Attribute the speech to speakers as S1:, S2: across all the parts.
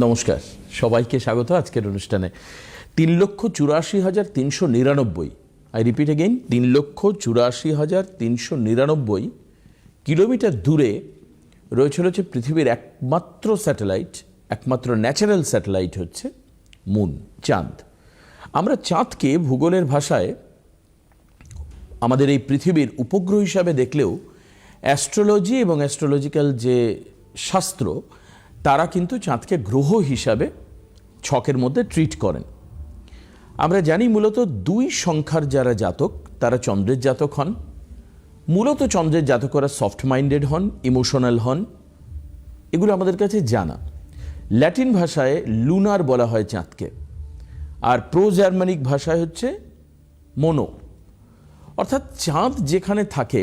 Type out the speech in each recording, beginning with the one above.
S1: নমস্কার, সবাইকে স্বাগত আজকের অনুষ্ঠানে। 3,84,399, আই রিপিট এগেইন, 3,84,399 কিলোমিটার দূরে রয়েছে হচ্ছে পৃথিবীর একমাত্র স্যাটেলাইট, একমাত্র ন্যাচারাল স্যাটেলাইট হচ্ছে মুন, চাঁদ। আমরা চাঁদকে ভূগোলের ভাষায় আমাদের এই পৃথিবীর উপগ্রহ হিসাবে দেখলেও অ্যাস্ট্রোলজি এবং অ্যাস্ট্রোলজিক্যাল যে শাস্ত্র তারা কিন্তু চাঁদকে গ্রহ হিসাবে ছকের মধ্যে ট্রিট করেন। আমরা জানি মূলত 2 সংখ্যার যারা জাতক তারা চন্দ্রের জাতক হন। মূলত চন্দ্রের জাতকরা সফট মাইন্ডেড হন, ইমোশনাল হন, এগুলো আমাদের কাছে জানা। ল্যাটিন ভাষায় লুনার বলা হয় চাঁদকে, আর প্রো জার্মানিক ভাষায় হচ্ছে মোনো। অর্থাৎ চাঁদ যেখানে থাকে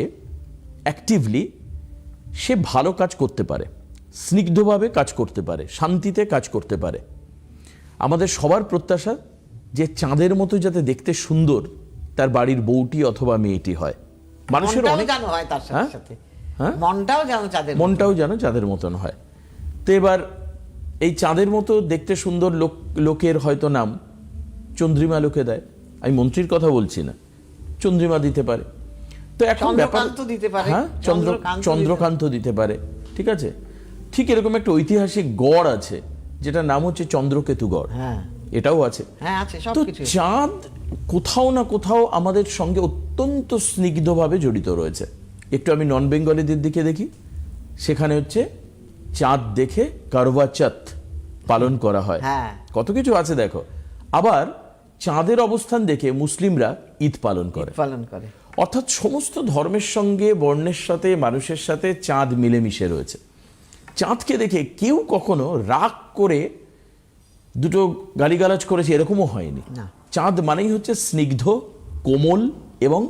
S1: অ্যাক্টিভলি সে ভালো কাজ করতে পারে, স্নিগ্ধভাবে কাজ করতে পারে, শান্তিতে কাজ করতে পারে। আমাদের সবার প্রত্যাশা যে চাঁদের মতো যাতে দেখতে সুন্দর তার বাড়ির বউটি অথবা মেয়েটি হয়। মানুষের মনটাও যেন চাঁদের মতন হয়। তো এবার এই চাঁদের মতো দেখতে সুন্দর লোকের হয়তো নাম চন্দ্রিমা লোকে দেয়। আমি মন্ত্রীর কথা বলছি না, চন্দ্রিমা দিতে পারে। তো এখন ব্যাপার, হ্যাঁ, চন্দ্রকান্ত দিতে পারে, ঠিক আছে। ঠিক এরকম একটা ঐতিহাসিক গড় আছে যেটার নাম হচ্ছে চন্দ্রকেতু গড়, এটাও আছে। তো চাঁদ কোথাও না কোথাও আমাদের সঙ্গে অত্যন্ত স্নিগ্ধভাবে জড়িত রয়েছে। একটু আমি নন বেঙ্গলিদের দিকে দেখি, সেখানে হচ্ছে চাঁদ দেখে করবা চৌথ পালন করা হয়, কত কিছু আছে দেখো। আবার চাঁদের অবস্থান দেখে মুসলিমরা ঈদ পালন করে। অর্থাৎ সমস্ত ধর্মের সঙ্গে, বর্ণের সাথে, মানুষের সাথে চাঁদ মিলেমিশে রয়েছে। চাঁদকে দেখে কেউ কখনো রাগ করে দুটো গালিগালাজ করেছে এরকমও হয়নি। চাঁদ মানেই হচ্ছে স্নিগ্ধ, কোমল এবং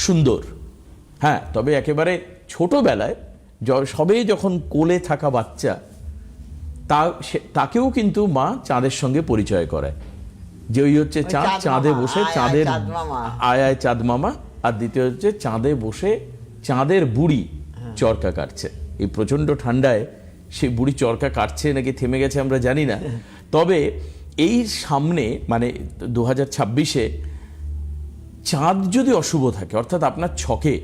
S1: সুন্দর। হ্যাঁ, তবে একেবারে ছোটবেলায় সবে যখন কোলে থাকা বাচ্চা তাকেও কিন্তু মা চাঁদের সঙ্গে পরিচয় করায়, যে ওই হচ্ছে চাঁদ, চাঁদে বসে চাঁদের আয় আয় চাঁদ মামা। আর দ্বিতীয় হচ্ছে চাঁদে বসে চাঁদের বুড়ি চরকা কাটছে। এই প্রচণ্ড ঠান্ডায় সে বুড়ি চরকা কাটছে নাকি থেমে গেছে আমরা জানি না। তবে এই সামনে মানে 2026-এ চাঁদ যদি অশুভ থাকে, অর্থাৎ আপনার ছকে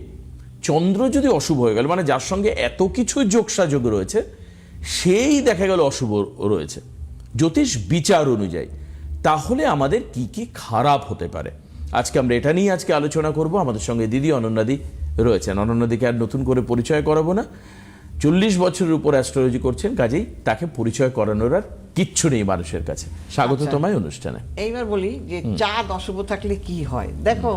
S1: চন্দ্র যদি অশুভ হয়ে গেল, মানে যার সঙ্গে এত কিছু যোগসাযোগ রয়েছে সেই দেখা গেল অশুভ রয়েছে জ্যোতিষ বিচার অনুযায়ী, তাহলে আমাদের কি কি খারাপ হতে পারে আজকে আমরা এটা নিয়ে আজকে আলোচনা করব। আমাদের সঙ্গে দিদি অনন্যাদি রয়েছেন। অনন্যাদিকে আর নতুন করে পরিচয় করাবো না, 40 বছরের উপর অ্যাস্ট্রোলজি করছেন, কাজেই তাকে পরিচয় করানোর আর কিচ্ছু নেই মানুষের কাছে। স্বাগত তোমায় অনুষ্ঠানে।
S2: এইবার বলি যে চাঁদ অশুভ থাকলে কি হয়। দেখো,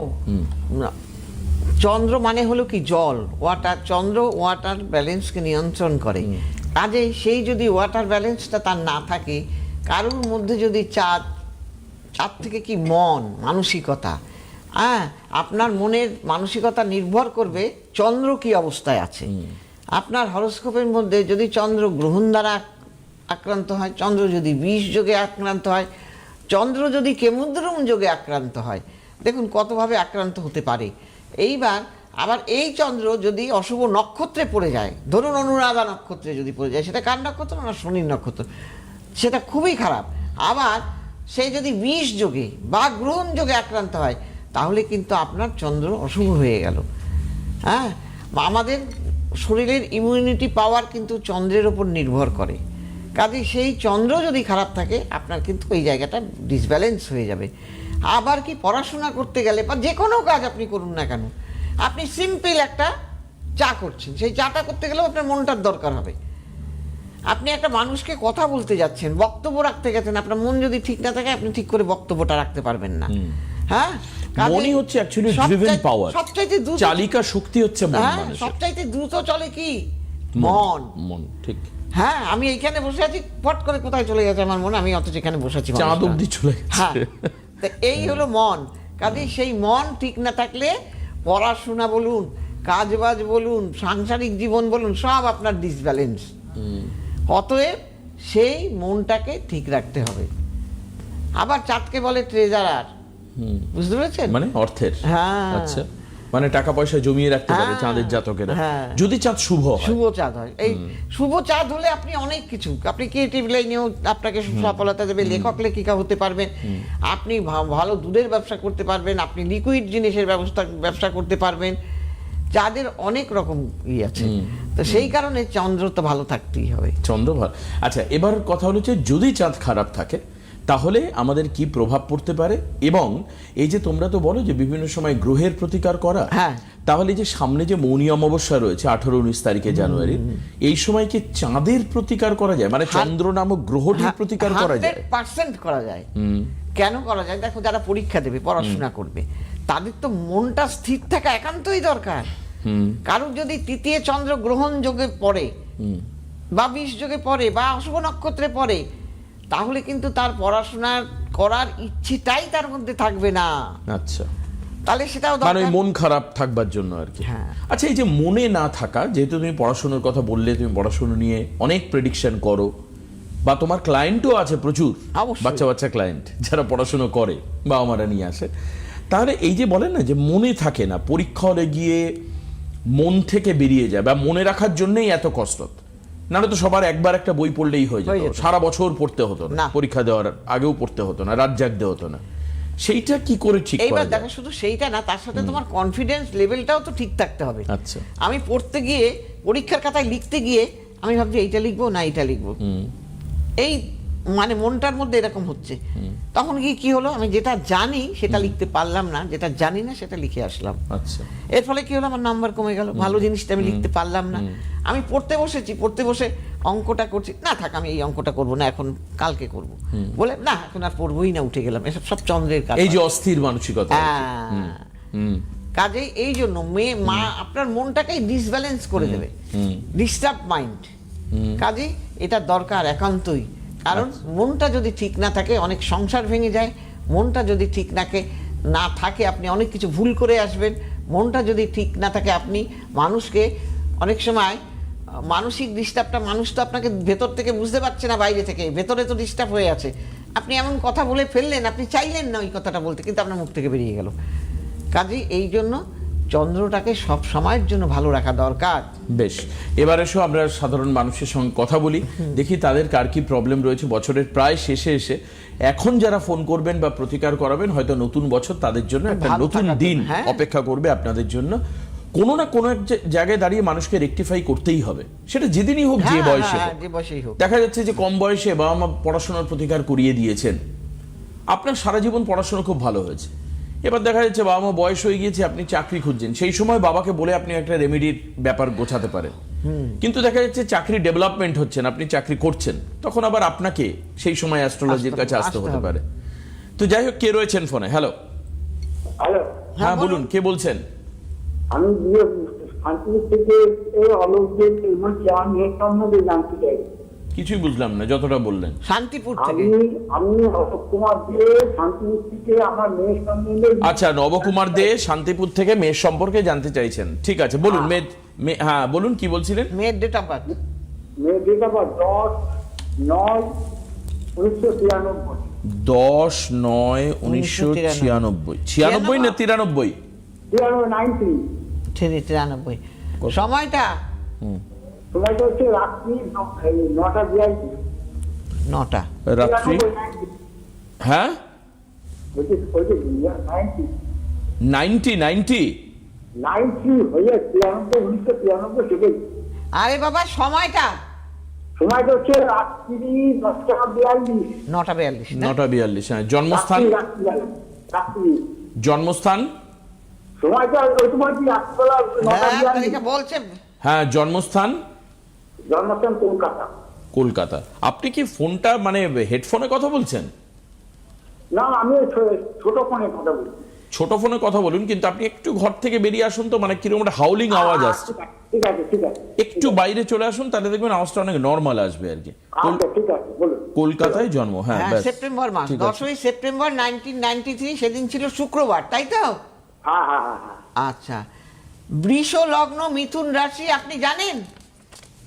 S2: চন্দ্র মানে হলো কি জল, ওয়াটার। চন্দ্র ওয়াটার ব্যালেন্সকে নিয়ন্ত্রণ করে। কাজেই সেই যদি ওয়াটার ব্যালেন্সটা তার না থাকে, কারোর মধ্যে যদি চাঁদ থেকে কি মন, মানসিকতা, আপনার মনের মানসিকতা নির্ভর করবে চন্দ্র কি অবস্থায় আছে। আপনার হরোস্কোপের মধ্যে যদি চন্দ্র গ্রহণ দ্বারা আক্রান্ত হয়, চন্দ্র যদি বিষ যোগে আক্রান্ত হয়, চন্দ্র যদি কেমুদ্রম যোগে আক্রান্ত হয়, দেখুন কতভাবে আক্রান্ত হতে পারে। এইবার আবার এই চন্দ্র যদি অশুভ নক্ষত্রে পড়ে যায়, ধরুন অনুরাধা নক্ষত্রে যদি পড়ে যায়, সেটা কার নক্ষত্র না শনির নক্ষত্র, সেটা খুবই খারাপ। আবার সেই যদি বিষ যোগে বা গ্রহণ যোগে আক্রান্ত হয়, তাহলে কিন্তু আপনার চন্দ্র অশুভ হয়ে গেল। হ্যাঁ, আমাদের শরীরের ইমিউনিটি পাওয়ার কিন্তু চন্দ্রের ওপর নির্ভর করে। কাজে সেই চন্দ্র যদি খারাপ থাকে, আপনার কিন্তু ওই জায়গাটা ডিসব্যালেন্স হয়ে যাবে। আবার কি পড়াশোনা করতে গেলে বা যে কোনো কাজ আপনি করুন না কেন, আপনি সিম্পল একটা চা করছেন, সেই চাটা করতে গেলেও আপনার মনটার দরকার হবে। আপনি একটা মানুষকে কথা বলতে যাচ্ছেন, বক্তব্য রাখতে গেছেন, আপনার মন যদি ঠিক না থাকে, আপনি ঠিক করে বক্তব্যটা রাখতে পারবেন না। হ্যাঁ,
S1: মনই হচ্ছে অ্যাকচুয়ালি ড্রিভেন পাওয়ার,
S2: সবচাইতে দ্রুত
S1: চালিকা শক্তি হচ্ছে মন।
S2: সবচাইতে দ্রুত চলে কি মন।
S1: ঠিক।
S2: হ্যাঁ, আমি এইখানে বসে আছি, ফট করে কোথায় চলে গেছে আমার মন, আমি অথচ এখানে বসে আছি,
S1: চাঁদ অবধি চলে গেছে।
S2: হ্যাঁ, এই হলো মন। কাজে সেই মন ঠিক না থাকলে পড়াশোনা বলুন, কাজবাজ বলুন, সাংসারিক জীবন বলুন, সব আপনার ডিসব্যালেন্স। অতএব সেই মনটাকে ঠিক রাখতে হবে। আবার চাঁদকে বলে ট্রেজারার, বুঝতে পেরেছেন,
S1: মানে অর্থের।
S2: হ্যাঁ,
S1: আচ্ছা, মানে টাকা পয়সা জমিয়ে রাখতে পারে
S2: হ্যাঁ,
S1: চাঁদের জাতকেরা,
S2: হ্যাঁ।
S1: যদি চাঁদ শুভ হয়।
S2: শুভ চাঁদ হয়, এই শুভ চাঁদ হলে আপনি অনেক কিছু, আপনি ক্রিয়েটিভ লাইনেও আপনাকে সফলতা দেবে, লেখক লেখিকা হতে পারবেন, আপনি ভালো দুধের ব্যবসা করতে পারবেন, আপনি লিকুইড জিনিসের ব্যবসা করতে পারবেন। চাঁদের অনেক রকম আছে, তো সেই কারণে চন্দ্র তো ভালো থাকতেই হবে।
S1: চন্দ্র ভালো। আচ্ছা, এবার কথা হলো যে যদি চাঁদ খারাপ থাকে তাহলে আমাদের কি প্রভাব পড়তে পারে, এবং এই যে তোমরা তো বলো যে বিভিন্ন সময় গ্রহের প্রতিকার করা,
S2: হ্যাঁ।
S1: তাহলে যে সামনে যে মৌনী অমাবস্যা রয়েছে 18-19 তারিখে জানুয়ারি, এই সময় কি চাঁদের প্রতিকার করা যায়, মানে চন্দ্র নামক গ্রহটির প্রতিকার করা যায়?
S2: 100% করা যায়। কেন করা যায়? দেখো, যারা পরীক্ষা দেবে, পড়াশোনা করবে, তাদের তো মনটা স্থির থাকা একান্তই দরকার। কারণ যদি তৃতীয় চন্দ্র গ্রহণ যোগে পড়ে বা 20 যোগে পড়ে বা অশুভ নক্ষত্রে পড়ে, তাহলে কিন্তু তার পড়াশোনা করার ইচ্ছেটাই তার মধ্যে থাকবে না।
S1: আচ্ছা,
S2: তাহলে সেটাও
S1: মানে
S2: দরকার।
S1: মন খারাপ থাকবার জন্য আর কি।
S2: হ্যাঁ।
S1: আচ্ছা, এই যে মনে না থাকা, যেহেতু তুমি পড়াশোনার কথা বললে, তুমি পড়াশোনা নিয়ে অনেক প্রেডিকশন করো, বা তোমার ক্লায়েন্টও আছে প্রচুর,
S2: অবশ্যই।
S1: বাচ্চা বাচ্চা ক্লায়েন্ট যারা পড়াশোনা করে বা আমারা নিয়ে আসে, তাহলে এই যে বলেন না যে মনে থাকে না, পরীক্ষা হলে গিয়ে মন থেকে বেরিয়ে যায়, বা মনে রাখার জন্যই এত কষ্ট, নাহলে তো সবার একবার একটা বই পড়লেই হয়ে
S2: হয়ে
S1: যেত,
S2: যেত।
S1: সারা বছর পড়তে হতো না,
S2: না।
S1: পরীক্ষা দেওয়ার আগেও পড়তে হতো না, রাত জাগতে হতো না। সেইটা কি করে ঠিক করা
S2: এইবার
S1: যায়?
S2: দেখো, শুধু সেইটা না, তার সাথে তোমার কনফিডেন্স লেভেলটাও তো ঠিক থাকতে হবে।
S1: আচ্ছা।
S2: আমি পড়তে গিয়ে, পরীক্ষার খাতায় লিখতে গিয়ে আমি ভাবছি এইটা লিখবো না এইটা লিখবো, এই মানে মনটার মধ্যে এরকম হচ্ছে, তখন কি হলো, আমি যেটা জানি সেটা লিখতে পারলাম না, যেটা জানি না সেটা লিখে আসলাম।
S1: আচ্ছা।
S2: এর ফলে কি হলো, আমার নাম্বার কমে গেল, ভালো জিনিসটা আমি লিখতে পারলাম না। আমি পড়তে বসেছি, পড়তে বসে অঙ্কটা করছি, না থাক আমি এই অঙ্কটা করবো না, এখন কালকে করব বলে, না এখন আর পড়বোই না, উঠে গেলাম। এসব সব চন্দ্রের কাজ।
S1: এই যে অস্থির মানসিকতা।
S2: কাজেই এই জন্য মা আপনার মনটাকেই ডিসব্যালেন্স করে দেবে, ডিস্টার্ব মাইন্ড। কাজেই এটা দরকার একান্তই, কারণ মনটা যদি ঠিক না থাকে অনেক সংসার ভেঙে যায়। মনটা যদি ঠিক না থাকে আপনি অনেক কিছু ভুল করে আসবেন। মনটা যদি ঠিক না থাকে আপনি মানুষকে অনেক সময় মানসিক ডিস্টার্বটা, মানুষ তো আপনাকে ভেতর থেকে বুঝতে পারছে না, বাইরে থেকে, ভেতরে তো ডিস্টার্ব হয়ে আছে। আপনি এমন কথা বলে ফেললেন, আপনি চাইলেন না ওই কথাটা বলতে, কিন্তু আপনার মুখ থেকে বেরিয়ে গেল। কাজেই এই জন্য চন্দ্রটাকে সব সময়ের জন্য ভালো রাখা দরকার।
S1: বেশ, এবার এসো আমরা সাধারণ মানুষের সঙ্গে কথা বলি, দেখি তাদের কার কি প্রবলেম রয়েছে। বছরের প্রায় শেষে এসে এখন যারা ফোন করবেন বা প্রতিকার করাবেন, হয়তো নতুন বছর তাদের জন্য একটা
S2: ভালো
S1: নতুন
S2: থাকার
S1: দিন
S2: জন্য, হ্যাঁ।
S1: অপেক্ষা করবে আপনাদের জন্য। কোনো না কোনো এক জায়গায় দাঁড়িয়ে মানুষকে রেকটিফাই করতেই হবে, সেটা যেদিনই হোক, যে বয়সে হোক।
S2: যে বয়সেই হোক।
S1: দেখা যাচ্ছে যে কম বয়সে বাবা মা পড়াশোনার প্রতিকার করিয়ে দিয়েছেন, আপনার সারা জীবন পড়াশোনা খুব ভালো হয়েছে। এবার দেখা যাচ্ছে বাবা মা বয়স হয়ে গিয়েছে, আপনি চাকরি খুঁজছেন, সেই সময় বাবাকে বলে আপনি একটা রেমেডির ব্যাপার গোছাতে পারেন, কিন্তু দেখা যাচ্ছে চাকরি ডেভেলপমেন্ট হচ্ছে না, আপনি চাকরি করছেন, তখন আবার আপনাকে সেই সময় অ্যাস্ট্রোলজির কাছে আসতে হতে পারে। তো যাই হোক, কে রয়েছেন ফোনে? হ্যালো।
S3: হ্যালো,
S1: হ্যাঁ বলুন, কে বলছেন?
S3: আমি শান্তিপুর থেকে অলৌকিক আমার মেয়ের সম্বন্ধে জানতে চাই।
S1: কিছুই বুঝলাম না যতটা বললেন।
S2: শান্তিপুর থেকে?
S3: আমি অশোক কুমার দে, শান্তিপুর থেকে আমার মেয়ের সম্বন্ধে।
S1: আচ্ছা, নবকুমার দে শান্তিপুর থেকে মেয়ের সম্পর্কে জানতে চাইছেন, ঠিক আছে বলুন। হ্যাঁ বলুন, কি বলছিলেন?
S2: মেয়ের ডেট অফ বার্থ?
S3: মেয়ের ডেট অফ বার্থ 10/9/1993।
S1: 10/9/1996। 96 না 93?
S3: 93।
S2: 93। সময়টা?
S3: সময়টা হচ্ছে রাত্রি 9:42।
S2: 9টা
S1: রাত্রি? হ্যাঁ 90
S3: হয়ে 1993 থেকে।
S2: আরে বাবা, সময়টা?
S3: সময়টা হচ্ছে রাত্রি 10:42।
S2: 9:42 না?
S1: 9:42। হ্যাঁ। জন্মস্থান?
S3: রাত্রি
S1: জন্মস্থান?
S3: সময়টা ওই সময় কি রাত্রিবেলা
S2: হ্যাঁ,
S3: 9:42।
S2: বলছে।
S1: হ্যাঁ, জন্মস্থান?
S3: জন্মস্থান কলকাতা।
S1: কলকাতা। আপনি কি ফোনটা মানে হেডফোনে কথা বলছেন?
S3: না, আমি ছোট ফোনে কথা বলছি।
S1: ছোট ফোনে কথা বলুন, কিন্তু আপনি একটু ঘর থেকে বেরিয়ে আসুন তো, মানে কিরকম একটা হাউলিং আওয়াজ আসছে।
S3: ঠিক আছে, ঠিক আছে।
S1: একটু বাইরে চলে আসুন, তাহলে দেখবেন আওয়াজটা অনেক নর্মাল আসবে আর কি।
S3: আচ্ছা, ঠিক আছে, বলুন।
S1: কলকাতায় জন্ম। হ্যাঁ,
S2: হ্যাঁ,
S1: ব্যাস।
S2: সেপ্টেম্বর মাস,
S1: ঠিক আছে।
S2: 10ই সেপ্টেম্বর 1993। সেদিন ছিল শুক্রবার, তাই তো?
S3: হ্যাঁ হ্যাঁ হ্যাঁ হ্যাঁ।
S2: আচ্ছা, বৃষ লগ্ন, মিথুন রাশি, আপনি জানেন?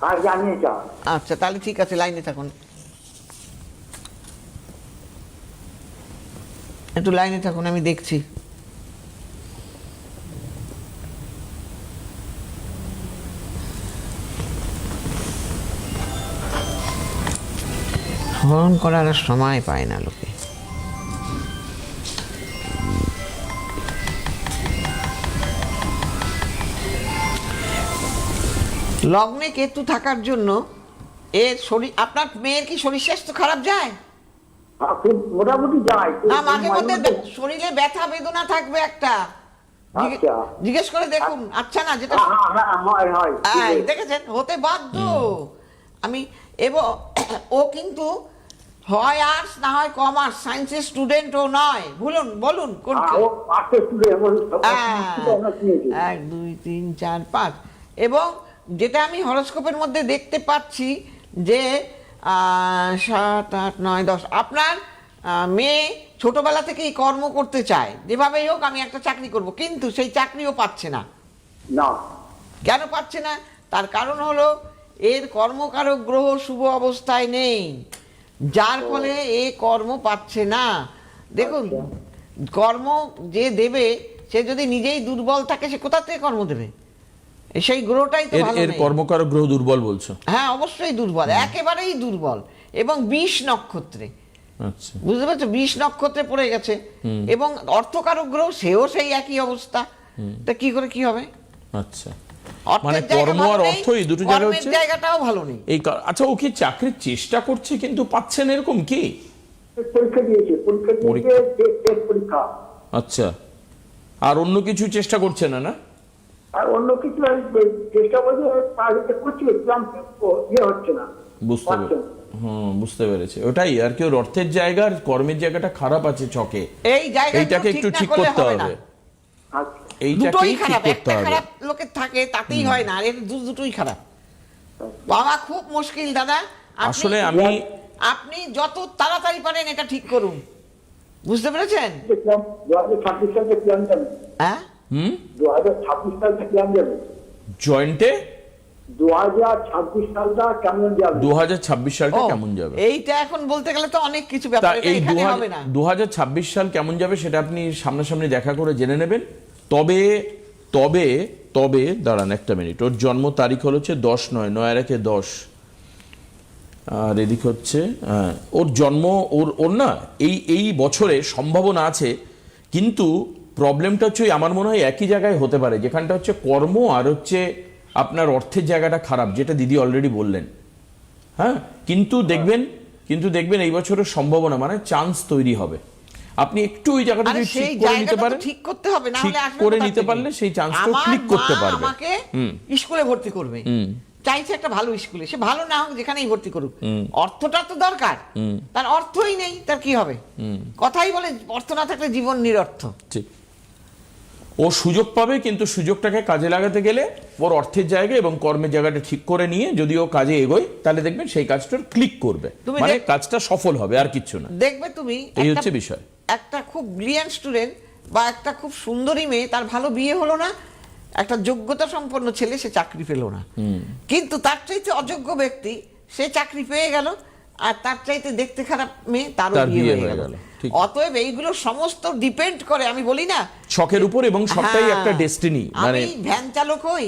S3: আর জানিয়ে চাও।
S2: আচ্ছা, তাহলে ঠিক আছে, লাইনে থাকুন, একটু লাইনে থাকুন, আমি দেখছি। স্মরণ করার আর সময় পায় না লোকে। লগ্নে কেতু থাকার জন্য এর শরীর, আপনার মেয়ের কি শরীর স্বাস্থ্য খারাপ যায়?
S3: খুব মোটামুটি যায়।
S2: না, মাঝে মধ্যে শরীরে ব্যথা বেদনা থাকবে একটা,
S3: আচ্ছা।
S2: জিজ্ঞেস করে দেখুন। আচ্ছা না, যেটা
S3: হয়
S2: দেখেছেন হতে বাধ্য। আমি এবং ও কিন্তু হয় আর্টস না হয় কমার্স, সায়েন্সের স্টুডেন্ট ও নয়। বলুন কোনটা? 1 2 3 4 5। এবং যেটা আমি হরোস্কোপের মধ্যে দেখতে পাচ্ছি যে 7 8 9 10, আপনার মেয়ে ছোটবেলা থেকেই কর্ম করতে চায়, যেভাবেই হোক আমি একটা চাকরি করব, কিন্তু সেই চাকরিও পাচ্ছে না। কেন পাচ্ছে না? তার কারণ হলো এর কর্মকারক গ্রহ শুভ অবস্থায় নেই, যার ফলে এ কর্ম পাচ্ছে না। দেখুন, কর্ম যে দেবে সে যদি নিজেই দুর্বল থাকে, সে কোথা থেকে কর্ম দেবে? সেই গ্রহটাই তো ভালো
S1: এর
S2: নেই।
S1: কর্মকারক গ্রহ দুর্বল বলছো?
S2: হ্যাঁ, অবশ্যই দুর্বল, একেবারেই দুর্বল। এবং 20 নক্ষত্রে,
S1: আচ্ছা,
S2: বুঝতে পারছো, 20 নক্ষত্রে পড়ে গেছে। এবং অর্থকারক গ্রহ সেও সেই একই অবস্থা। তা কি করে কি হবে?
S1: আচ্ছা,
S2: অর্থের
S1: মানে
S2: জায়গা
S1: কর্ম
S2: ভালো
S1: আর
S2: নেই,
S1: অর্থ এই দুটো জায়গা
S2: কর্মের
S1: হচ্ছে
S2: জায়গাটাও ভালো নেই।
S1: আচ্ছা, ও কি চাকরির চেষ্টা করছে কিন্তু পাচ্ছে না, এরকম কি?
S3: পরীক্ষা।
S1: আচ্ছা, আর অন্য কিছু চেষ্টা করছে না? না,
S3: আর অন্য কিছু চেষ্টা করছি, হচ্ছে না।
S1: বুঝতে পেরেছি। ওটাই আর কি, ওর অর্থের জায়গা আর কর্মের জায়গাটাটা খারাপ আছে ছকে। এইটাকে একটু ঠিক করতে হবে।
S2: দুটোই খারাপ, একটা খারাপ লোকের থাকে তাতেই হয় না, আর এর দুটোই খারাপ। বাবা খুব মুশকিল দাদা।
S1: আসলে
S2: আপনি যত তাড়াতাড়ি পারেন এটা ঠিক করুন, বুঝতে পেরেছেন?
S3: 2026 সালে প্ল্যান যাবে।
S2: হ্যাঁ,
S3: 2026 সালে প্ল্যান যাবে
S1: জয়েন্টে।
S3: 2026 সালটা কেমন যাবে?
S1: 2026 সালটা কেমন যাবে
S2: এইটা এখন বলতে গেলে তো অনেক কিছু ব্যাপার,
S1: এই
S2: এখানে হবে না।
S1: 2026 সাল কেমন যাবে সেটা আপনি সামনাসামনি দেখা করে জেনে নেবেন। তবে তবে তবে দাঁড়ান একটা মিনিট, ওর জন্ম তারিখ হচ্ছে 10 9 9 আর 1 10, আর এদিক হচ্ছে ওর জন্ম, ওর না এই বছরে সম্ভাবনা আছে, কিন্তু প্রবলেমটা হচ্ছে আমার মনে হয় একই জায়গায় হতে পারে, যেখানটা হচ্ছে কর্ম আর হচ্ছে আপনার অর্থের জায়গাটা খারাপ, যেটা দিদি অলরেডি বললেন। হ্যাঁ, কিন্তু দেখবেন এই বছরের সম্ভাবনা, মানে চান্স তৈরি হবে। আপনি একটু ওই জায়গাটা যদি ঠিক করে নিতে পারেন,
S2: ঠিক করতে হবে, না হলে আসবে
S1: করে
S2: কোথা
S1: নিতে
S2: থেকে?
S1: পারলে সেই চান্সটা ক্লিক করতে পারবে।
S2: আমাকে স্কুলে ভর্তি করবে, চাইছে একটা ভালো স্কুলে, সে ভালো না হোক যেখানেই ভর্তি করুক, অর্থটা তো দরকার। তার অর্থই নেই, তার কি হবে? কথাই বলে অর্থ না থাকলে জীবন নিরর্থ।
S1: ঠিক, ও সুযোগ পাবে, কিন্তু সুযোগটাকে কাজে লাগাতে গেলে ওর অর্থের জায়গা এবং কর্মের জায়গাটা ঠিক করে নিয়ে যদি ও কাজে এগোয়, তাহলে দেখবেন সেই কাজটার ক্লিক করবে, মানে কাজটা সফল হবে, আর কিচ্ছু না।
S2: দেখবে তুমি,
S1: এই হচ্ছে বিষয়।
S2: একটা খুব ব্রিলিয়ান্ট স্টুডেন্ট বা একটা খুব সুন্দরী মেয়ে, তার ভালো বিয়ে হলো না, একটা যোগ্যতা সম্পন্ন ছেলে সে চাকরি পেল না, কিন্তু তার চাইতে অযোগ্য ব্যক্তি সে চাকরি পেয়ে গেল, আর তার চাইতে দেখতে খারাপ মেয়ে তারও বিয়ে হয়ে গেল। অতএব এইগুলো সমস্ত ডিপেন্ড করে, আমি বলি না,
S1: শখের উপর, এবং সবটাই একটা ডেস্টিনি।
S2: মানে আমি ভ্যান চালক হই,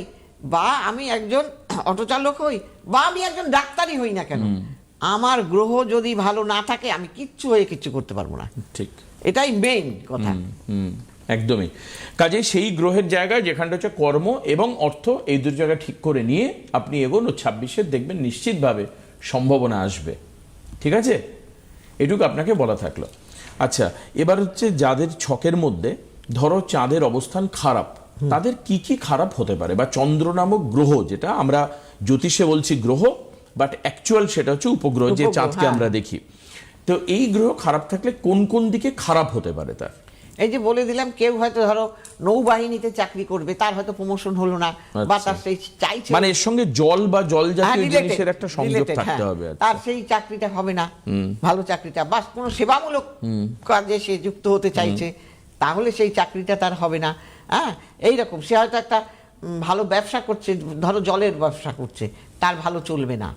S2: বা আমি একজন অটো চালক হই, বা আমি একজন ডাক্তারই হই না কেন, আমার গ্রহ যদি ভালো না থাকে আমি কিচ্ছু করতে পারবো না।
S1: ঠিক,
S2: এটাই মেইন কথা।
S1: একদমই। কাজে সেই গ্রহের জায়গায় যেখানটা হচ্ছে কর্ম এবং অর্থ, এই দুটো জায়গা ঠিক করে নিয়ে আপনি এগোন, 26-এর দেখবেন নিশ্চিতভাবে সম্ভাবনা আসবে। ঠিক আছে, এটুকু আপনাকে বলা থাকলো। আচ্ছা, এবার হচ্ছে যাদের ছকের মধ্যে ধরো চাঁদের অবস্থান খারাপ, তাদের কি কি খারাপ হতে পারে, বা চন্দ্র নামক গ্রহ, যেটা আমরা জ্যোতিষে বলছি গ্রহ, বাট অ্যাকচুয়াল সেটা হচ্ছে উপগ্রহ, যে চাঁদকে আমরা দেখি। তো এই গ্রহ খারাপ থাকলে কোন কোন দিকে খারাপ হতে পারে তার?
S2: এই যে বলে দিলাম, কেউ হয়তো ধরো নৌবাহিনীতে চাকরি করবে, তার হয়তো প্রমোশন হলো না, বা তার সেই চাইছে,
S1: মানে এর সঙ্গে জল বা জল জাতীয় জিনিসের একটা সংযোগ থাকতে হবে,
S2: তার সেই চাকরিটা হবে না, ভালো চাকরিটা, বা কোনো সেবামূলক কাজে সে যুক্ত হতে চাইছে, তাহলে সেই চাকরিটা তার হবে না। হ্যাঁ, এইরকম সে হয়তো একটা ভালো ব্যবসা করছে, ধরো জলের ব্যবসা করছে, তার ভালো চলবে না।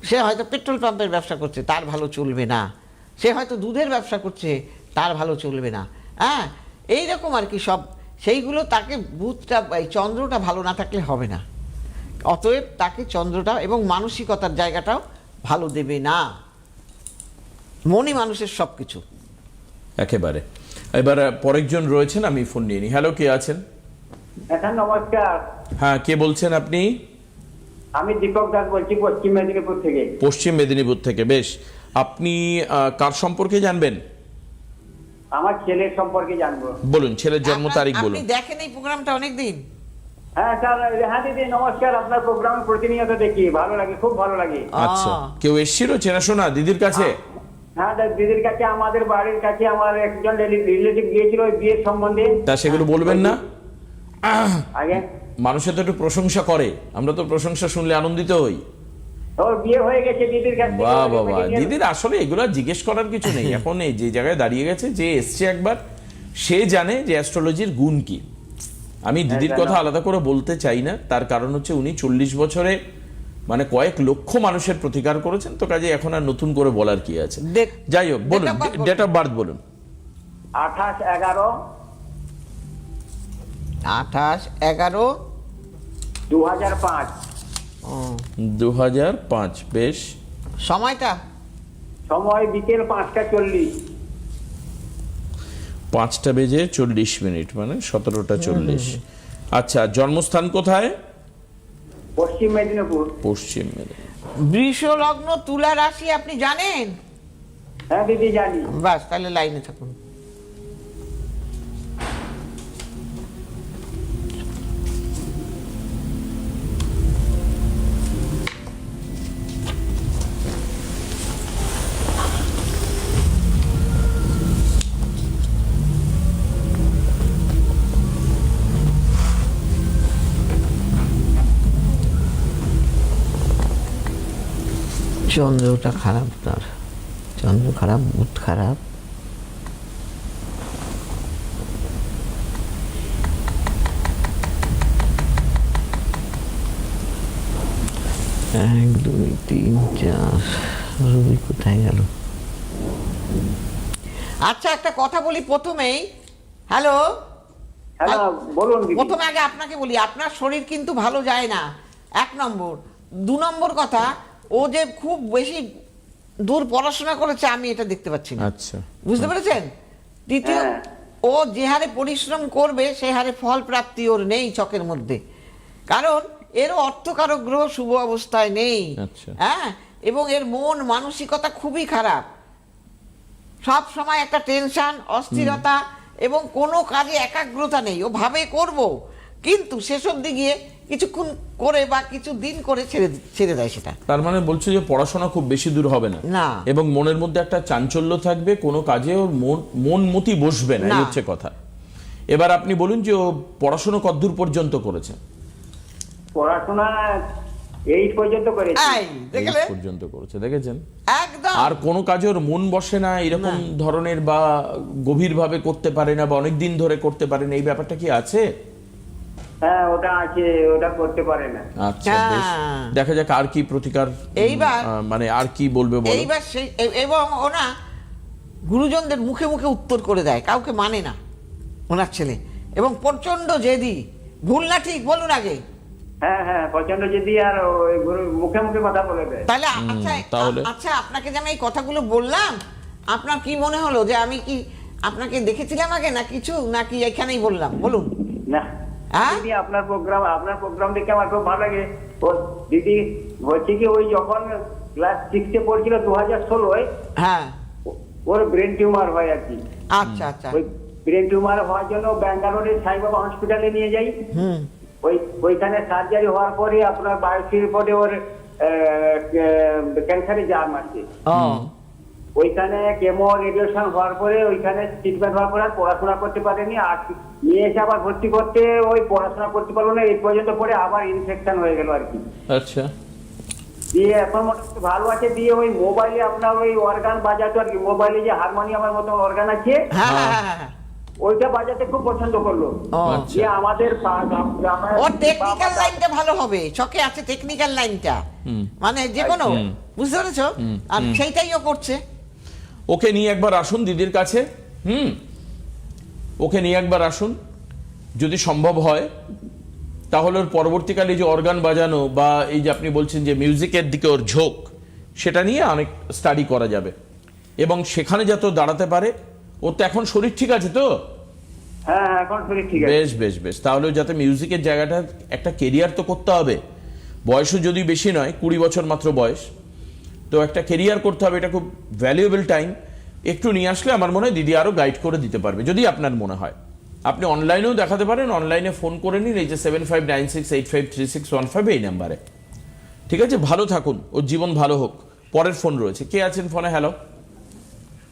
S2: সে হয়তো পেট্রোল পাম্পের ব্যবসা করছে, তার ভালো চলবে না। সে হয়তো দুধের ব্যবসা করছে, তার ভালো চলবে না। হ্যাঁ, এইরকম আর কি সব, সেইগুলো তাকে বুধটা, চন্দ্রটা ভালো না থাকলে হবে না। অতএব তাকে চন্দ্রটা এবং মানসিকতার জায়গাটাও ভালো দেবে না। মনই মানুষের সবকিছু।
S1: একেবারে। এবার পরেকজন রয়েছেন, আমি ফোন নিয়ে নিই। হ্যালো, কে আছেন?
S3: হ্যাঁ নমস্কার,
S1: হ্যাঁ, কে বলছেন আপনি?
S3: আমি দীপক দাস বলছি পশ্চিম মেদিনীপুর থেকে।
S1: পশ্চিম মেদিনীপুর থেকে। বেশ, আপনি কার সম্পর্কে জানবেন?
S3: আমার ছেলের সম্পর্কে জানবো।
S1: বলুন, ছেলের জন্ম তারিখ বলুন।
S2: আপনি দেখেন এই প্রোগ্রামটা অনেকদিন?
S3: হ্যাঁ স্যার, হ্যাঁ দিদি নমস্কার, আপনার প্রোগ্রাম প্রতিনিয়ত দেখি, ভালো লাগে, খুব ভালো লাগে।
S1: আচ্ছা, কেউ এসেছিল চেনাশোনা দিদির কাছে?
S3: হ্যাঁ দিদির কাছে, আমাদের বাড়ির কাছে আমার একজন রিলেটিভ গিয়েছিল ওই বিয়ের সম্বন্ধে।
S1: তা সেগুলো বলবেন না?
S3: আগে
S1: মানুষের তো একটু প্রশংসা করে, আমরা তো প্রশংসা শুনলে আনন্দিত হই।
S3: ওর বিয়ে হয়ে গেছে দিদির কাছে।
S1: বাহ বাবা, দিদির আসলে এগুলো জিজ্ঞেস করার কিছু নেই। এখন এই যে জায়গায় দাঁড়িয়ে গেছে, যে এসছে একবার, সে জানে যে অ্যাস্ট্রোলজির গুণ কি। আমি দিদির কথা আলাদা করে বলতে চাই না, তার কারণ হচ্ছে উনি 40 বছরে মানে কয়েক লক্ষ মানুষের প্রতিকার করেছেন, তো কাজে এখন আর নতুন করে বলার কি আছে। যাই হোক, বলুন ডেট অফ বার্থ বলুন।
S2: 28/11/2005।
S1: 2005। বেশ,
S2: সময়টা?
S3: সময় বিকেল 5:40।
S1: 5:40 মানে 17:40। আচ্ছা, জন্মস্থান কোথায়?
S3: পশ্চিম মেদিনীপুর।
S1: পশ্চিম মেদিনীপুর।
S2: বৃষ লগ্ন, তুলা রাশি, আপনি জানেন?
S3: হ্যাঁ দিদি জানি।
S2: বাস, তাহলে লাইনে থাকুন। চন্দ্রটা খারাপ, তার চন্দ্র খারাপ, বুধ খারাপ। এক, দুই, তিন, চার। রবি কোথায় গেল? আচ্ছা, একটা কথা বলি প্রথমেই। হ্যালো,
S3: হ্যাঁ বলুন দিদি।
S2: প্রথমে আগে আপনাকে বলি, আপনার শরীর কিন্তু ভালো যায় না, 1 নম্বর। 2 নম্বর কথা, ও যে খুব বেশি দূর পড়াশোনা করেছে আমি এটা দেখতে পাচ্ছি না।
S1: আচ্ছা,
S2: বুঝতে পেরেছেন? দ্বিতীয়,
S3: হ্যাঁ।
S2: ও যে হারে পরিশ্রম করবে সেই হারে ফল প্রাপ্তি ওর নেই চকের মধ্যে, কারণ এরও অর্থকারক গ্রহ শুভ অবস্থায় নেই।
S1: আচ্ছা।
S2: হ্যাঁ, এবং এর মন মানসিকতা খুবই খারাপ, সব সময় একটা টেনশন, অস্থিরতা, এবং কোনো কাজে একাগ্রতা নেই। ও ভাবে করব, কিন্তু শেষ অবধি গিয়ে কিছুক্ষণ করে বা কিছু দিন করে ছেড়ে দেয় সেটা।
S1: তার মানে বলছো যে পড়াশোনা খুব বেশি দূর হবে না,
S2: না।
S1: এবং মনের মধ্যে একটা চাঞ্চল্য থাকবে, কোনো কাজে ওর মন মতি বসবে না, এই হচ্ছে কথা। এবার আপনি বলুন যে ও পড়াশোনা কতদূর পর্যন্ত করেছে?
S3: পড়াশোনা 8 পর্যন্ত করেছি।
S2: দেখলে?
S1: 8 পর্যন্ত করেছে, দেখেছেন?
S2: একদম।
S1: আর কোনো কাজে ওর মন বসে না এরকম ধরনের, বা গভীরভাবে করতে পারে না, বা অনেক দিন ধরে করতে পারে না, এই ব্যাপারটা কি আছে?
S3: হ্যাঁ ওটা আছে, ওটা করতে পারে না।
S1: আচ্ছা, বেশ, দেখা যাক আর কি প্রতিকার,
S2: এইবার
S1: মানে আর কি বলবে বলো।
S2: এইবার সেই, এবং ওনা গুরুজনদের মুখে মুখে উত্তর করে দেয়, কাউকে মানে না ওনার ছেলে, এবং প্রচন্ড জেদি। ভুল না ঠিক বলুন আগে?
S3: হ্যাঁ হ্যাঁ, প্রচন্ড যদি আর ওই মুখে মুখে কথা বলে দেয়।
S2: তাহলে
S1: তাহলে?
S2: আচ্ছা, আপনাকে যে আমি এই কথাগুলো বললাম, আপনার কি মনে হলো যে আমি কি আপনাকে দেখেছিলাম আগে না কিছু, নাকি এখানেই বললাম? বলুন
S3: না
S2: হ্যাঁ?
S3: দিদি, আপনার প্রোগ্রাম দেখে আমার খুব ভালো লাগে। ও দিদি হচ্ছে কি, ওই যখন ক্লাস 6-এ পড়ছিল 2016-য়,
S2: হ্যাঁ,
S3: ওর ব্রেন টিউমার হয় আর কি।
S2: আচ্ছা আচ্ছা।
S3: ওই ব্রেন টিউমার হওয়ার জন্য ব্যাঙ্গালোরের সাইবাবা হসপিটালে নিয়ে যাই। ওইখানে সার্জারি হওয়ার পরে আপনার বায়োপসি রিপোর্টে ওর ক্যান্সারে জার্ম আছে। ওইখানে কেমো রেডিয়েশন হওয়ার পরে, ওইখানে ট্রিটমেন্ট হওয়ার পরে আর পড়াশোনা করতে পারেনি। আর নিয়ে এসে আবার ভর্তি করতে, ওই পড়াশোনা করতে পারলো না, এই পর্যন্ত পরে আবার ইনফেকশন হয়ে গেল আর কি।
S1: আচ্ছা,
S3: দিয়ে এখন মোটামুটি ভালো আছে। দিয়ে ওই মোবাইলে আপনার ওই অর্গান বাজাতো আর কি, মোবাইলে যে হারমোনিয়ামের মতো অর্গান আছে, ওইটা বাজাতে খুব পছন্দ করলো। যে আমাদের
S2: ওর টেকনিক্যাল লাইনটা ভালো হবে, চকে আছে টেকনিক্যাল লাইনটা, মানে যে কোনো, বুঝতে পেরেছো? আর সেইটাই ও করছে।
S1: ওকে নিয়ে একবার আসুন দিদির কাছে। ওকে নিয়ে একবার আসুন, যদি সম্ভব হয় তাহলে ওর পরবর্তীকালে যে অর্গান বাজানো, বা এই যে আপনি বলছেন যে মিউজিকের দিকে ওর ঝোঁক, সেটা নিয়ে অনেক স্টাডি করা যাবে। এবং সেখানে যাতে ও দাঁড়াতে পারে। ও তো এখন শরীর ঠিক আছে তো?
S3: হ্যাঁ এখন শরীর ঠিক আছে।
S1: বেশ বেশ বেশ, তাহলে যাতে মিউজিকের জায়গাটা একটা কেরিয়ার তো করতে হবে। বয়সও যদি বেশি নয়, 20 বছর মাত্র বয়স, তো একটা কেরিয়ার করতে হবে, এটা খুব ভ্যালুয়েবল টাইম। একটু নিয়ে আসলে আমার মনে হয় দিদি আরো গাইড করে দিতে পারবে, যদি আপনার মনে হয়। আপনি অনলাইনেও দেখাতে পারেন, অনলাইনে ফোন করে নিন এই যে 7596853615 এই নাম্বারে। ঠিক আছে, ভালো থাকুন, ওর জীবন ভালো হোক। পরের ফোন রয়েছে, কে আছেন ফোনে? হ্যালো।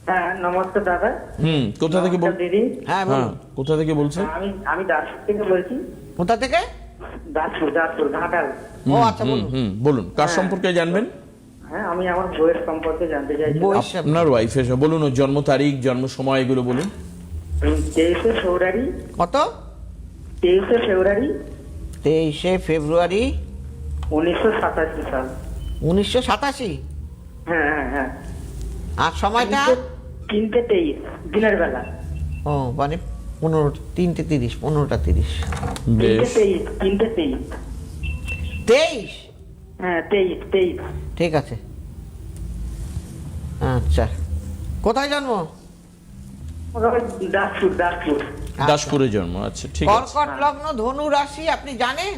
S3: হ্যাঁ নমস্কার দাদা।
S1: কোথা থেকে বল?
S3: দিদি।
S2: হ্যাঁ
S1: হ্যাঁ, কোথা থেকে বলছেন?
S3: আমি দাসপুর থেকে বলছি।
S2: কোথা থেকে?
S3: দাসপুর ঘাটাল।
S2: ও আচ্ছা, বলুন।
S1: বলুন, কার সম্পর্কে জানবেন?
S3: হ্যাঁ আমি আমার বইয়ের সম্পর্কে জানতে চাইছি।
S1: আপনার ওয়াইফের বলুন, ওর জন্ম তারিখ, জন্ম সময় এগুলো বলুন।
S3: 23শে ফেব্রুয়ারি।
S2: কত?
S3: 23শে ফেব্রুয়ারি
S2: 23শে ফেব্রুয়ারি
S3: 1987 সাল।
S2: 1987?
S3: হ্যাঁ হ্যাঁ হ্যাঁ।
S2: আর সময়টা?
S3: 3:23 দিনের বেলা।
S2: ও মানে 3:30, 15:30।
S1: বেশ,
S3: 3:23।
S2: 23?
S3: হ্যাঁ 23।
S2: ঠিক আছে। আচ্ছা, কোথায় জন্ম?
S3: দাসপুর।
S1: দাসপুরে জন্ম। আচ্ছা, ঠিক আছে।
S2: কর্কট লগ্ন, ধনু রাশি, আপনি জানেন?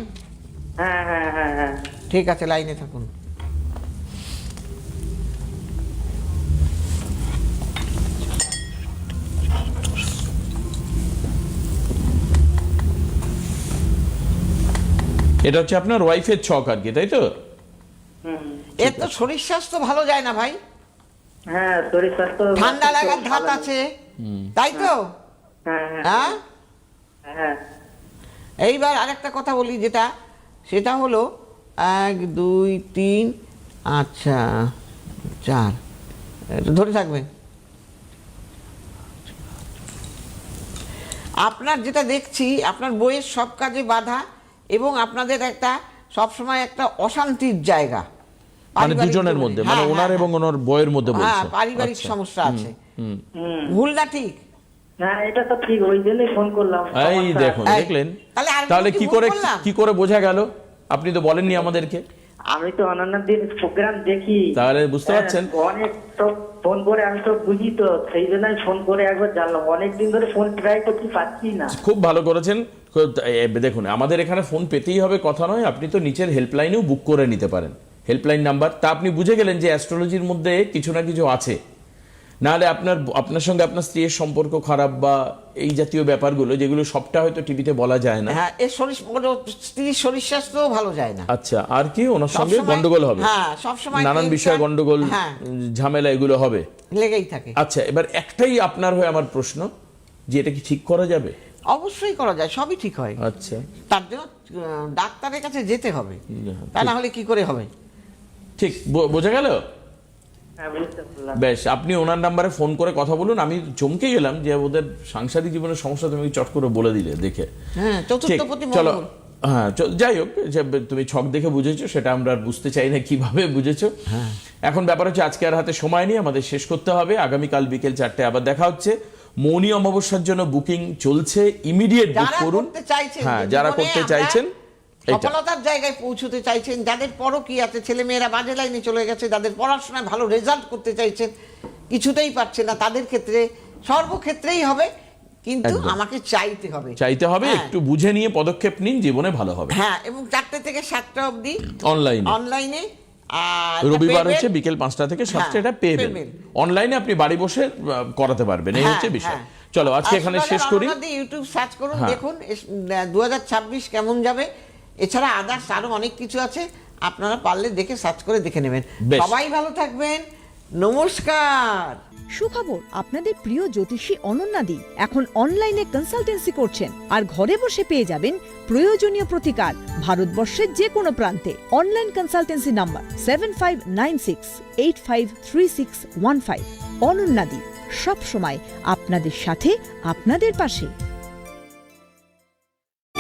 S3: হ্যাঁ হ্যাঁ হ্যাঁ হ্যাঁ।
S2: ঠিক আছে, লাইনে থাকুন।
S1: এটা হচ্ছে আপনার ওয়াইফের ছক আর কি, তাই তো?
S2: এর তো শরীর স্বাস্থ্য ভালো যায় না ভাই।
S3: হ্যাঁ শরীর স্বাস্থ্য
S2: ঠান্ডা লাগার ধাত আছে, তাই তো?
S3: হ্যাঁ
S2: হ্যাঁ।
S3: হ্যাঁ।
S2: এইবার আরেকটা কথা বলি, সেটা হলো 1 2 3, আচ্ছা 4, একটু ধরে থাকবেন। আপনার যেটা দেখছি, আপনার বইয়ের সব কাজে বাধা, এবং আপনাদের একটা সবসময় একটা অশান্তির জায়গা
S1: মানে দুজনের মধ্যে, মানে ওনার এবং ওনার বইয়ের মধ্যে বলছেন।
S2: হ্যাঁ, পারিবারিক সমস্যা আছে। ভুল না ঠিক?
S3: হ্যাঁ এটা তো ঠিক, ওই জন্যই ফোন করলাম।
S1: এই দেখুন, দেখলেন?
S2: তাহলে
S1: কি করে বোঝা গেল? আপনি তো বলেননি আমাদেরকে।
S3: আমি তো অনন্যাদির প্রোগ্রাম দেখি,
S1: তাহলে বুঝতে পারছেন।
S3: অনেক তো ফোন করে আমি তো বুঝি, তো সেই জন্যই ফোন করে একবার জানলাম। অনেকদিন ধরে ফোন ট্রাই করতে পারছি না।
S1: খুব ভালো করেছেন। দেখুন, আমাদের এখানে ফোন পেতেই হবে কথা নয়, আপনি তো নিচের হেল্পলাইনেও বুক করে নিতে পারেন, হেল্পলাইন নাম্বার। তা আপনি বুঝে গেলেন যে অ্যাস্ট্রোলজির মধ্যে কিছু না কিছু আছে। নাহলে আপনার সঙ্গে আপনার স্ত্রীর সম্পর্ক খারাপ বা এই জাতীয় ব্যাপারগুলো, যেগুলো সবটা হয়তো টিভিতে বলা যায় না।
S2: হ্যাঁ, স্ত্রীর শরীর স্বাস্থ্য ভালো যায় না।
S1: আচ্ছা, আর কি ওনার সঙ্গে গন্ডগোল হবে?
S2: হ্যাঁ, সবসময়
S1: নানান বিষয়ে গন্ডগোল, ঝামেলা এগুলো হবে,
S2: লেগেই থাকে।
S1: আচ্ছা, এবার একটাই আপনার হয়ে আমার প্রশ্ন, যে এটা কি ঠিক করা যাবে?
S2: অবশ্যই করা যায়, সবই ঠিক হয়।
S1: আচ্ছা,
S2: তার জন্য ডাক্তারের কাছে যেতে হবে, তা না হলে কি করে হবে?
S1: ঠিক বোঝা গেল? বেশ, আপনি ওনার নাম্বারে ফোন করে কথা বলুন। আমি চমকে গেলাম যে ওদের সাংসারিক জীবনের সমস্যা তুমি চট করে বলে দিলে দেখে।
S2: হ্যাঁ, চতুর্থপতি
S1: চলো।
S2: মঙ্গল।
S1: হ্যাঁ, যাই হোক, যে তুমি ছক দেখে বুঝেছো সেটা আমরা আর বুঝতে চাই না কিভাবে বুঝেছো। এখন ব্যাপার হচ্ছে আজকে আর হাতে সময় নেই, আমাদের শেষ করতে হবে। আগামীকাল বিকেল 4টায় আবার দেখা হচ্ছে। মৌনী অমাবস্যার জন্য বুকিং চলছে, ইমিডিয়েট বুক করুন। হ্যাঁ, যারা করতে চাইছেন,
S2: সফলতার জায়গায় পৌঁছতে চাইছেন, যাদের পরকী আছে, ছেলে মেয়েরা বাজে লাইনে চলে গেছে, যাদের পড়াশোনায় ভালো রেজাল্ট করতে চাইছেন, কিছুতেই পারছে না, তাদের ক্ষেত্রে সর্বক্ষেত্রেই হবে, কিন্তু আমাকে চাইতে হবে।
S1: একটু বুঝে নিয়ে পদক্ষেপ নিন, জীবনে ভালো হবে।
S2: হ্যাঁ, এবং 4টে থেকে 7টা অবধি অনলাইনে, আর
S1: রবিবার হচ্ছে বিকেল 5টা থেকে 7টা, এটা পেমেন্ট অনলাইনে আপনি বাড়ি বসে করাতে পারবেন, এই হচ্ছে বিষয়। চলো আজকে এখানে শেষ করি।
S2: ইউটিউব সার্চ করুন, দেখুন 2026 কেমন যাবে। এছাড়া আদার্স আরো অনেক কিছু আছে, আপনারা পারলে দেখে সার্চ করে দেখে নেবেন। সবাই ভালো থাকবেন, নমস্কার।
S4: সুখবর, আপনাদের প্রিয় জ্যোতিষী অনন্যাদি এখন অনলাইনে কনসালটেন্সি করছেন, আর ঘরে বসে পেয়ে যাবেন প্রয়োজনীয় প্রতিকার ভারতবর্ষের যে কোনো প্রান্তে। Online consultancy number 7596853615। অনন্যাদি সব সময় আপনাদের সাথে, আপনাদের পাশে।